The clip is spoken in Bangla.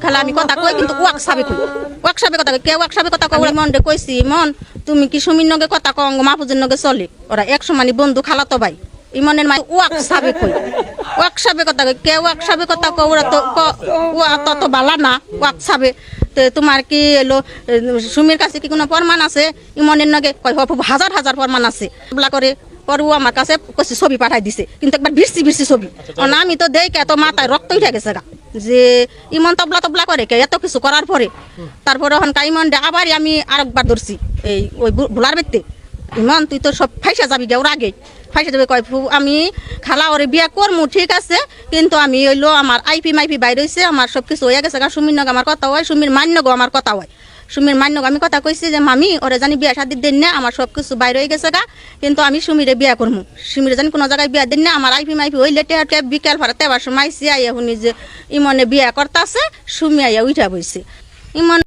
ফেলা আমি কথা কই কিন্তু ওয়াকসাবে কই ওয়াকসাবে কথা কই কে ওয়াকসাবে কথা কই মনরে কইছি মন তুমি কি সুমির নগে কথা কও মাহফুজের নগে চলে ওরা এক সমানি বন্ধু খালাতো ভাই ইমনের মাই ওয়াকসাবে কই ওয়াকসাবে কথা কই কে ওয়াকসাবে কথা কও ওরা তো ওয়া তত বালা না ওয়াকসাবে তোমার কি এলো সুমির কাছে কি কোনো প্রমাণ আছে ইমনের নগে কয় হাজার হাজার প্রমাণ আছে বলা করে পরে ও আমার কাছে ছবি পাঠাই দিছে কিন্তু একবার বিরছি ছবি আমি তো দেখ এত মাথায় রক্ত উঠে গেছে গা যে ইমন তবলা করে কে এত কিছু করার পরে তারপরে ওখানকার ইমন আবার আমি আরেকবার ধরছি এই ওই ভোলার বেতে ইমন তুই তো সব ফাইসা যাবি গে ওর আগে ফাইসা যাবে কয় আমি খালা ওরে বিয়া করমু ঠিক আছে কিন্তু আমি হইলো আমার আইপি মাইপি বাইরে হয়েছে আমার সব কিছু হয়ে গেছে গা সুমির নগ আমার কথা হয় সুমির মান্যগো আমার কথা হয় সুমির মান্যগো আমি কথা কইছি যে মামি ওরে জানি বিয়া শাদি দেন না আমার সব কিছু বাইরে হয়ে গেছে গা কিন্তু আমি সুমিরে বিয়া করমু সুমিরে জানি কোনো জায়গায় বিয়া দেন না আমার আইপি মাইপি হইলে টেপ বিকেল ভাড়াতে আবার সময় আইসি আইয়া শুনি যে ইমনে বিয়া করতে আছে সুমি আইয়া উঠা বইছে ইমন